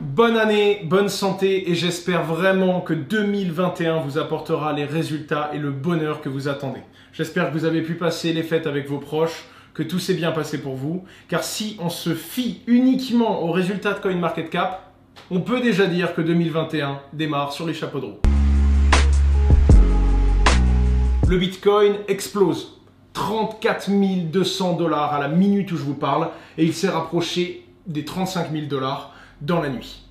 Bonne année, bonne santé et j'espère vraiment que 2021 vous apportera les résultats et le bonheur que vous attendez. J'espère que vous avez pu passer les fêtes avec vos proches, que tout s'est bien passé pour vous, car si on se fie uniquement aux résultats de CoinMarketCap, on peut déjà dire que 2021 démarre sur les chapeaux de roue. Le Bitcoin explose. 34 200 $ à la minute où je vous parle et il s'est rapproché des 35 000 $ dans la nuit.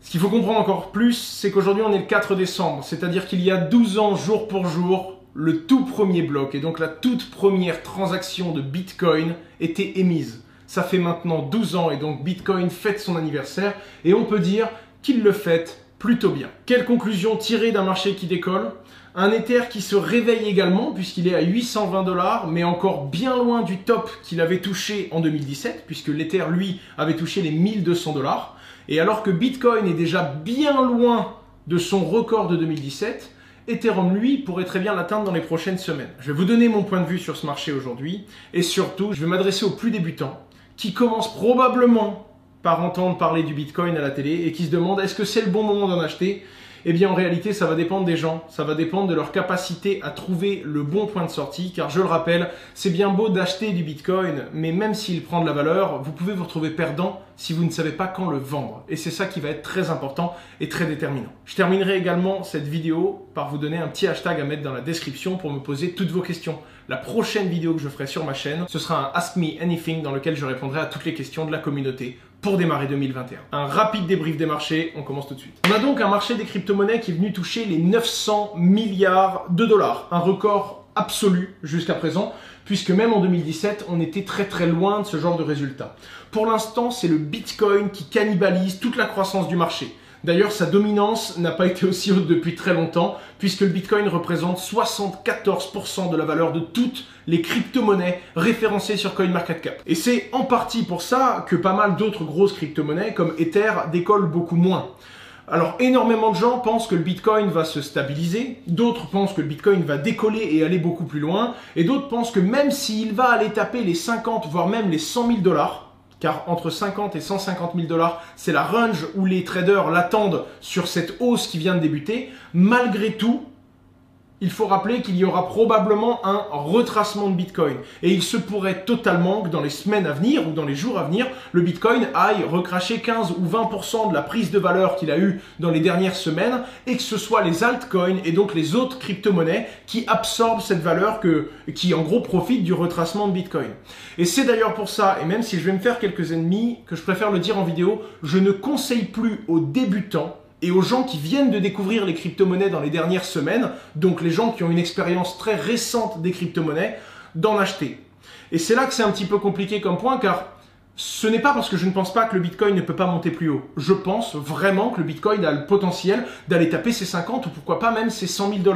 Ce qu'il faut comprendre encore plus, c'est qu'aujourd'hui on est le 4 décembre, c'est-à-dire qu'il y a 12 ans jour pour jour, le tout premier bloc et donc la toute première transaction de Bitcoin était émise. Ça fait maintenant 12 ans et donc Bitcoin fête son anniversaire et on peut dire qu'il le fête plutôt bien. Quelle conclusion tirer d'un marché qui décolle? Un Ether qui se réveille également puisqu'il est à 820 $, mais encore bien loin du top qu'il avait touché en 2017, puisque l'Ether, lui, avait touché les 1200 $. Et alors que Bitcoin est déjà bien loin de son record de 2017, Ethereum, lui, pourrait très bien l'atteindre dans les prochaines semaines. Je vais vous donner mon point de vue sur ce marché aujourd'hui, et surtout, je vais m'adresser aux plus débutants, qui commencent probablement par entendre parler du Bitcoin à la télé, et qui se demandent est-ce que c'est le bon moment d'en acheter? Eh bien en réalité ça va dépendre des gens, ça va dépendre de leur capacité à trouver le bon point de sortie, car je le rappelle, c'est bien beau d'acheter du Bitcoin, mais même s'il prend de la valeur, vous pouvez vous retrouver perdant si vous ne savez pas quand le vendre. Et c'est ça qui va être très important et très déterminant. Je terminerai également cette vidéo par vous donner un petit hashtag à mettre dans la description pour me poser toutes vos questions. La prochaine vidéo que je ferai sur ma chaîne, ce sera un Ask Me Anything dans lequel je répondrai à toutes les questions de la communauté pour démarrer 2021. Un rapide débrief des marchés, on commence tout de suite. On a donc un marché des crypto-monnaies qui est venu toucher les 900 milliards de dollars, un record absolu jusqu'à présent, puisque même en 2017, on était très loin de ce genre de résultat. Pour l'instant, c'est le Bitcoin qui cannibalise toute la croissance du marché. D'ailleurs, sa dominance n'a pas été aussi haute depuis très longtemps, puisque le Bitcoin représente 74% de la valeur de toutes les crypto-monnaies référencées sur CoinMarketCap. Et c'est en partie pour ça que pas mal d'autres grosses crypto-monnaies, comme Ether, décollent beaucoup moins. Alors, énormément de gens pensent que le Bitcoin va se stabiliser, d'autres pensent que le Bitcoin va décoller et aller beaucoup plus loin, et d'autres pensent que même s'il va aller taper les 50, voire même les 100 000 $, car entre 50 et 150 000 $, c'est la range où les traders l'attendent sur cette hausse qui vient de débuter. Malgré tout, il faut rappeler qu'il y aura probablement un retracement de Bitcoin. Et il se pourrait totalement que dans les semaines à venir ou dans les jours à venir, le Bitcoin aille recracher 15 ou 20% de la prise de valeur qu'il a eue dans les dernières semaines et que ce soit les altcoins et donc les autres crypto-monnaies qui absorbent cette valeur qui en gros profitent du retracement de Bitcoin. Et c'est d'ailleurs pour ça, et même si je vais me faire quelques ennemis, que je préfère le dire en vidéo, je ne conseille plus aux débutants et aux gens qui viennent de découvrir les crypto-monnaies dans les dernières semaines, donc les gens qui ont une expérience très récente des crypto-monnaies, d'en acheter. Et c'est là que c'est un petit peu compliqué comme point, car ce n'est pas parce que je ne pense pas que le Bitcoin ne peut pas monter plus haut. Je pense vraiment que le Bitcoin a le potentiel d'aller taper ses 50 ou pourquoi pas même ses 100 000 $.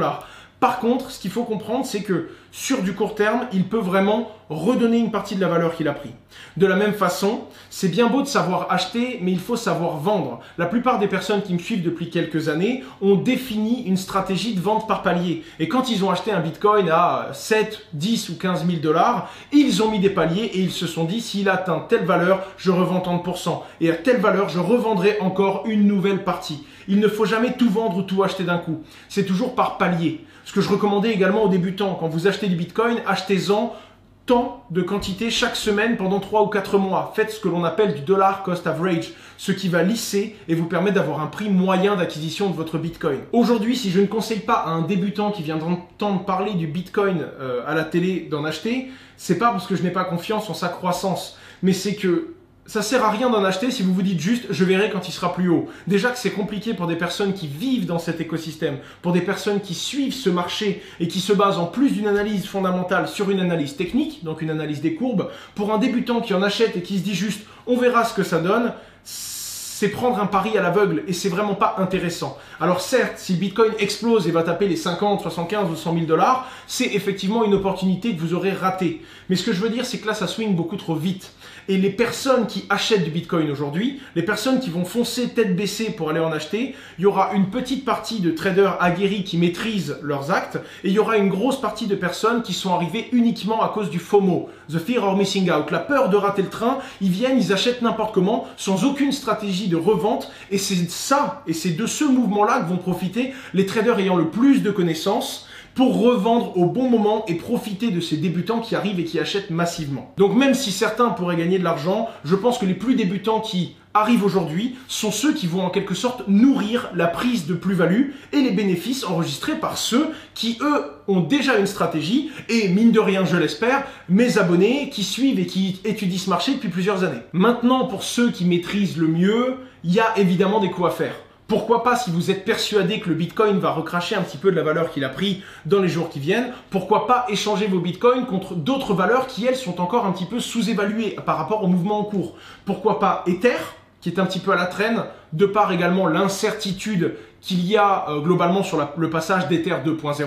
Par contre, ce qu'il faut comprendre, c'est que sur du court terme, il peut vraiment redonner une partie de la valeur qu'il a pris. De la même façon, c'est bien beau de savoir acheter, mais il faut savoir vendre. La plupart des personnes qui me suivent depuis quelques années ont défini une stratégie de vente par palier. Et quand ils ont acheté un Bitcoin à 7, 10 ou 15 000 $, ils ont mis des paliers et ils se sont dit, s'il atteint telle valeur, je revends tant de pourcents. Et à telle valeur, je revendrai encore une nouvelle partie. Il ne faut jamais tout vendre ou tout acheter d'un coup. C'est toujours par palier. Ce que je recommandais également aux débutants, quand vous achetez du Bitcoin, achetez-en tant de quantité chaque semaine pendant 3 ou 4 mois. Faites ce que l'on appelle du dollar cost average, ce qui va lisser et vous permet d'avoir un prix moyen d'acquisition de votre Bitcoin. Aujourd'hui, si je ne conseille pas à un débutant qui vient d'entendre parler du Bitcoin à la télé d'en acheter, c'est pas parce que je n'ai pas confiance en sa croissance, mais c'est que ça sert à rien d'en acheter si vous vous dites juste je verrai quand il sera plus haut. Déjà que c'est compliqué pour des personnes qui vivent dans cet écosystème, pour des personnes qui suivent ce marché et qui se basent en plus d'une analyse fondamentale sur une analyse technique, donc une analyse des courbes. Pour un débutant qui en achète et qui se dit juste on verra ce que ça donne, c'est prendre un pari à l'aveugle et c'est vraiment pas intéressant. Alors certes, si le Bitcoin explose et va taper les 50, 75 ou 100 000 $, c'est effectivement une opportunité que vous aurez ratée. Mais ce que je veux dire, c'est que là, ça swing beaucoup trop vite. Et les personnes qui achètent du Bitcoin aujourd'hui, les personnes qui vont foncer tête baissée pour aller en acheter, il y aura une petite partie de traders aguerris qui maîtrisent leurs actes et il y aura une grosse partie de personnes qui sont arrivées uniquement à cause du FOMO, the fear of missing out, la peur de rater le train. Ils viennent, ils achètent n'importe comment, sans aucune stratégie de revente, et c'est ça, et c'est de ce mouvement-là que vont profiter les traders ayant le plus de connaissances pour revendre au bon moment et profiter de ces débutants qui arrivent et qui achètent massivement. Donc même si certains pourraient gagner de l'argent, je pense que les plus débutants qui arrivent aujourd'hui sont ceux qui vont en quelque sorte nourrir la prise de plus-value et les bénéfices enregistrés par ceux qui, eux, ont déjà une stratégie et, mine de rien, je l'espère, mes abonnés qui suivent et qui étudient ce marché depuis plusieurs années. Maintenant, pour ceux qui maîtrisent le mieux, il y a évidemment des coups à faire. Pourquoi pas, si vous êtes persuadé que le Bitcoin va recracher un petit peu de la valeur qu'il a pris dans les jours qui viennent, pourquoi pas échanger vos Bitcoins contre d'autres valeurs qui, elles, sont encore un petit peu sous-évaluées par rapport au mouvement en cours. Pourquoi pas Ether, qui est un petit peu à la traîne, de par également l'incertitude qu'il y a globalement sur le passage d'Ether 2.0.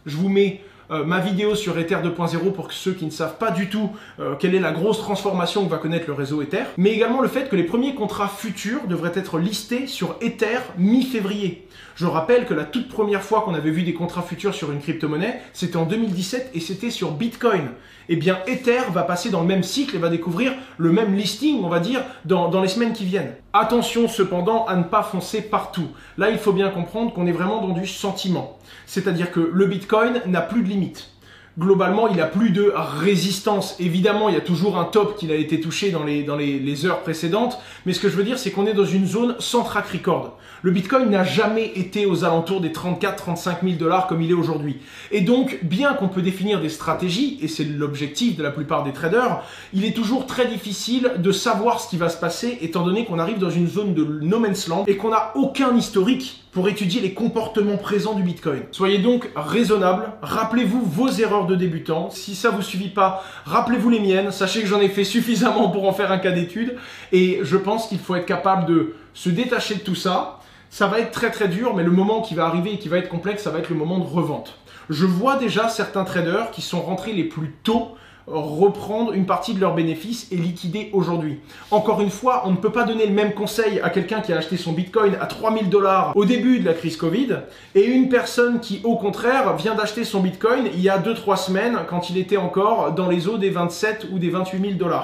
Je vous mets ma vidéo sur Ether 2.0 pour ceux qui ne savent pas du tout quelle est la grosse transformation que va connaître le réseau Ether, mais également le fait que les premiers contrats futurs devraient être listés sur Ether mi-février. Je rappelle que la toute première fois qu'on avait vu des contrats futurs sur une crypto-monnaie, c'était en 2017 et c'était sur Bitcoin. Eh bien, Ether va passer dans le même cycle et va découvrir le même listing, on va dire, dans les semaines qui viennent. Attention cependant à ne pas foncer partout. Là, il faut bien comprendre qu'on est vraiment dans du sentiment. C'est-à-dire que le Bitcoin n'a plus de limite. Globalement, il n'a plus de résistance. Évidemment, il y a toujours un top qui a été touché dans les heures précédentes. Mais ce que je veux dire, c'est qu'on est dans une zone sans track record. Le Bitcoin n'a jamais été aux alentours des 34-35 000 $ comme il est aujourd'hui. Et donc, bien qu'on peut définir des stratégies, et c'est l'objectif de la plupart des traders, il est toujours très difficile de savoir ce qui va se passer, étant donné qu'on arrive dans une zone de no man's land et qu'on n'a aucun historique pour étudier les comportements présents du Bitcoin. Soyez donc raisonnable, rappelez-vous vos erreurs de débutant. Si ça vous suffit pas, rappelez-vous les miennes. Sachez que j'en ai fait suffisamment pour en faire un cas d'étude. Et je pense qu'il faut être capable de se détacher de tout ça. Ça va être très très dur, mais le moment qui va arriver et qui va être complexe, ça va être le moment de revente. Je vois déjà certains traders qui sont rentrés les plus tôt reprendre une partie de leurs bénéfices et liquider aujourd'hui. Encore une fois, on ne peut pas donner le même conseil à quelqu'un qui a acheté son Bitcoin à 3000 $ au début de la crise Covid et une personne qui, au contraire, vient d'acheter son Bitcoin il y a 2-3 semaines quand il était encore dans les eaux des 27 ou des 28 000 $.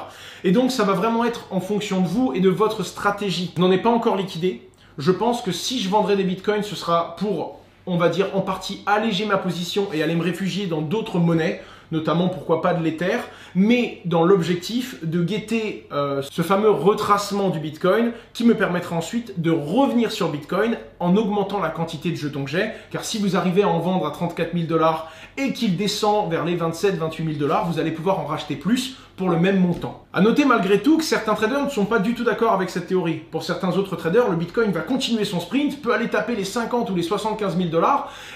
Et donc, ça va vraiment être en fonction de vous et de votre stratégie. Je n'en ai pas encore liquidé. Je pense que si je vendrai des Bitcoins, ce sera pour, on va dire, en partie alléger ma position et aller me réfugier dans d'autres monnaies, notamment pourquoi pas de l'Ether, mais dans l'objectif de guetter ce fameux retracement du Bitcoin qui me permettra ensuite de revenir sur Bitcoin en augmentant la quantité de jetons que j'ai, car si vous arrivez à en vendre à 34 000 $ et qu'il descend vers les 27-28 000 $, vous allez pouvoir en racheter plus pour le même montant. À noter malgré tout que certains traders ne sont pas du tout d'accord avec cette théorie. Pour certains autres traders, le Bitcoin va continuer son sprint, peut aller taper les 50 ou les 75 000 $,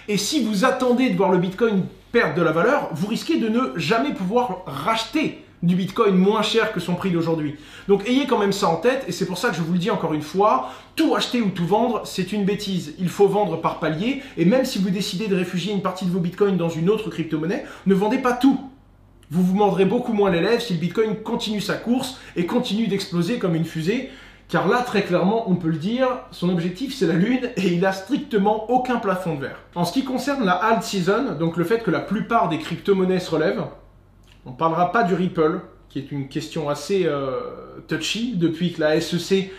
et si vous attendez de voir le Bitcoin perdre de la valeur, vous risquez de ne jamais pouvoir racheter du Bitcoin moins cher que son prix d'aujourd'hui. Donc ayez quand même ça en tête, et c'est pour ça que je vous le dis encore une fois, tout acheter ou tout vendre, c'est une bêtise. Il faut vendre par palier, et même si vous décidez de réfugier une partie de vos Bitcoins dans une autre crypto-monnaie, ne vendez pas tout. Vous vous mordrez beaucoup moins les lèvres si le Bitcoin continue sa course et continue d'exploser comme une fusée. Car là, très clairement, on peut le dire, son objectif c'est la lune et il a strictement aucun plafond de verre. En ce qui concerne la alt season, donc le fait que la plupart des crypto-monnaies se relèvent, on ne parlera pas du Ripple, qui est une question assez touchy depuis que la SEC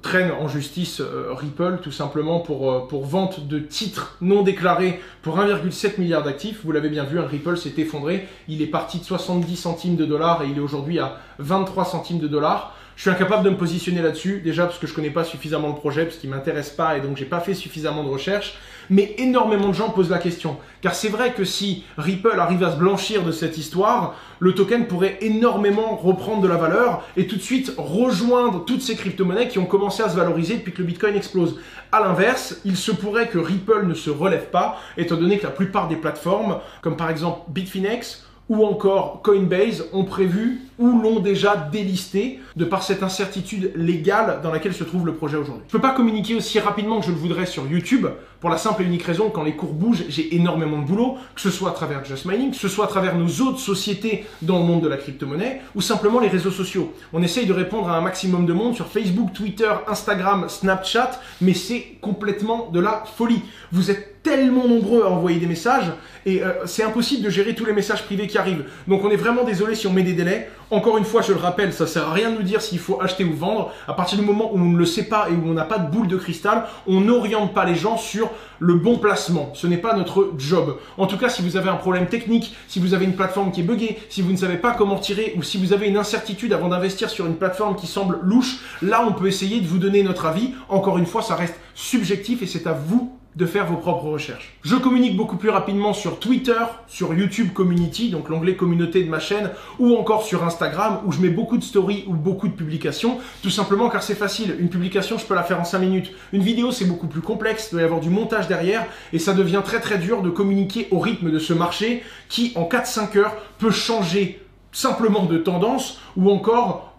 traîne en justice Ripple tout simplement pour vente de titres non déclarés pour 1,7 milliard d'actifs. Vous l'avez bien vu, un Ripple s'est effondré, il est parti de 70 centimes de dollars et il est aujourd'hui à 23 centimes de dollars. Je suis incapable de me positionner là-dessus, déjà parce que je ne connais pas suffisamment le projet, parce qu'il ne m'intéresse pas et donc j'ai pas fait suffisamment de recherches. Mais énormément de gens posent la question. Car c'est vrai que si Ripple arrive à se blanchir de cette histoire, le token pourrait énormément reprendre de la valeur et tout de suite rejoindre toutes ces crypto-monnaies qui ont commencé à se valoriser depuis que le Bitcoin explose. A l'inverse, il se pourrait que Ripple ne se relève pas, étant donné que la plupart des plateformes, comme par exemple Bitfinex, ou encore Coinbase ont prévu ou l'ont déjà délisté de par cette incertitude légale dans laquelle se trouve le projet aujourd'hui. Je ne peux pas communiquer aussi rapidement que je le voudrais sur YouTube pour la simple et unique raison que quand les cours bougent, j'ai énormément de boulot, que ce soit à travers Just Mining, que ce soit à travers nos autres sociétés dans le monde de la crypto-monnaie ou simplement les réseaux sociaux. On essaye de répondre à un maximum de monde sur Facebook, Twitter, Instagram, Snapchat, mais c'est complètement de la folie. Vous êtes tellement nombreux à envoyer des messages et c'est impossible de gérer tous les messages privés qui arrivent. Donc on est vraiment désolé si on met des délais. Encore une fois, je le rappelle, ça sert à rien de nous dire s'il faut acheter ou vendre. À partir du moment où on ne le sait pas et où on n'a pas de boule de cristal, on n'oriente pas les gens sur le bon placement. Ce n'est pas notre job. En tout cas, si vous avez un problème technique, si vous avez une plateforme qui est buggée, si vous ne savez pas comment tirer ou si vous avez une incertitude avant d'investir sur une plateforme qui semble louche, là, on peut essayer de vous donner notre avis. Encore une fois, ça reste subjectif et c'est à vous de faire vos propres recherches. Je communique beaucoup plus rapidement sur Twitter, sur YouTube Community, donc l'onglet communauté de ma chaîne, ou encore sur Instagram, où je mets beaucoup de stories ou beaucoup de publications, tout simplement car c'est facile. Une publication, je peux la faire en 5 minutes. Une vidéo, c'est beaucoup plus complexe, il doit y avoir du montage derrière, et ça devient très très dur de communiquer au rythme de ce marché qui, en 4-5 heures, peut changer simplement de tendance, ou encore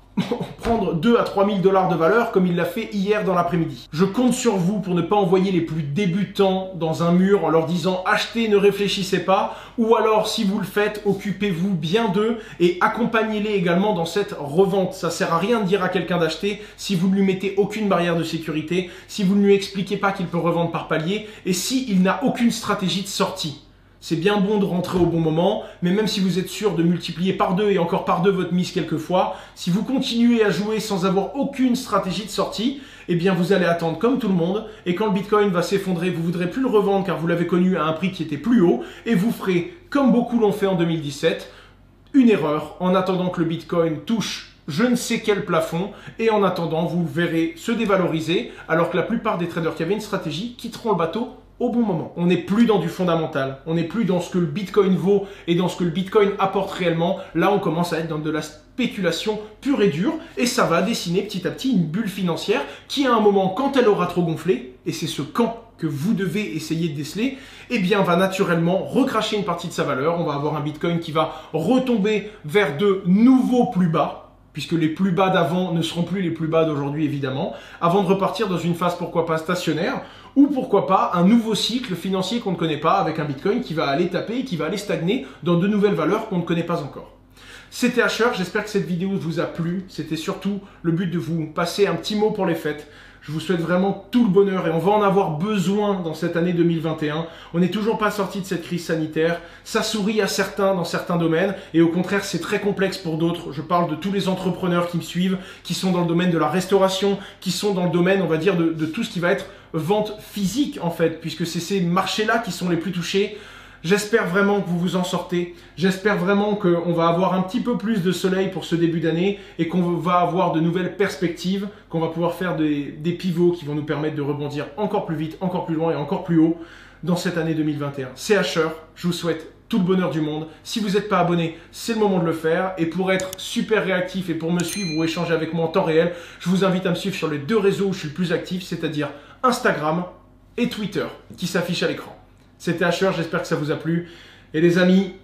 prendre 2 à 3 000 $ de valeur comme il l'a fait hier dans l'après-midi. Je compte sur vous pour ne pas envoyer les plus débutants dans un mur en leur disant achetez, ne réfléchissez pas, ou alors si vous le faites, occupez-vous bien d'eux et accompagnez-les également dans cette revente. Ça sert à rien de dire à quelqu'un d'acheter si vous ne lui mettez aucune barrière de sécurité, si vous ne lui expliquez pas qu'il peut revendre par palier et s'il n'a aucune stratégie de sortie. C'est bien bon de rentrer au bon moment, mais même si vous êtes sûr de multiplier par 2 et encore par 2 votre mise quelquefois, si vous continuez à jouer sans avoir aucune stratégie de sortie, eh bien vous allez attendre comme tout le monde, et quand le Bitcoin va s'effondrer, vous ne voudrez plus le revendre car vous l'avez connu à un prix qui était plus haut, et vous ferez, comme beaucoup l'ont fait en 2017, une erreur en attendant que le Bitcoin touche je ne sais quel plafond, et en attendant, vous verrez se dévaloriser, alors que la plupart des traders qui avaient une stratégie quitteront le bateau au bon moment. On n'est plus dans du fondamental, on n'est plus dans ce que le Bitcoin vaut et dans ce que le Bitcoin apporte réellement. Là, on commence à être dans de la spéculation pure et dure et ça va dessiner petit à petit une bulle financière qui, à un moment, quand elle aura trop gonflé, et c'est ce quand que vous devez essayer de déceler, eh bien, va naturellement recracher une partie de sa valeur. On va avoir un Bitcoin qui va retomber vers de nouveaux plus bas, puisque les plus bas d'avant ne seront plus les plus bas d'aujourd'hui, évidemment, avant de repartir dans une phase, pourquoi pas, stationnaire, ou pourquoi pas un nouveau cycle financier qu'on ne connaît pas, avec un Bitcoin qui va aller taper et qui va aller stagner dans de nouvelles valeurs qu'on ne connaît pas encore. C'était Asher, j'espère que cette vidéo vous a plu. C'était surtout le but de vous passer un petit mot pour les fêtes. Je vous souhaite vraiment tout le bonheur et on va en avoir besoin dans cette année 2021. On n'est toujours pas sorti de cette crise sanitaire. Ça sourit à certains dans certains domaines et au contraire c'est très complexe pour d'autres. Je parle de tous les entrepreneurs qui me suivent, qui sont dans le domaine de la restauration, qui sont dans le domaine, on va dire, de tout ce qui va être vente physique en fait, puisque c'est ces marchés-là qui sont les plus touchés. J'espère vraiment que vous vous en sortez. J'espère vraiment qu'on va avoir un petit peu plus de soleil pour ce début d'année et qu'on va avoir de nouvelles perspectives, qu'on va pouvoir faire des pivots qui vont nous permettre de rebondir encore plus vite, encore plus loin et encore plus haut dans cette année 2021. C'est Asher, je vous souhaite tout le bonheur du monde. Si vous n'êtes pas abonné, c'est le moment de le faire. Et pour être super réactif et pour me suivre ou échanger avec moi en temps réel, je vous invite à me suivre sur les 2 réseaux où je suis le plus actif, c'est-à-dire Instagram et Twitter, qui s'affichent à l'écran. C'était Asher, j'espère que ça vous a plu. Et les amis,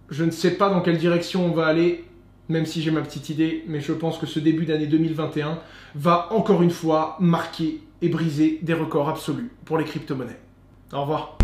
je ne sais pas dans quelle direction on va aller, même si j'ai ma petite idée, mais je pense que ce début d'année 2021 va encore une fois marquer et briser des records absolus pour les crypto-monnaies. Au revoir.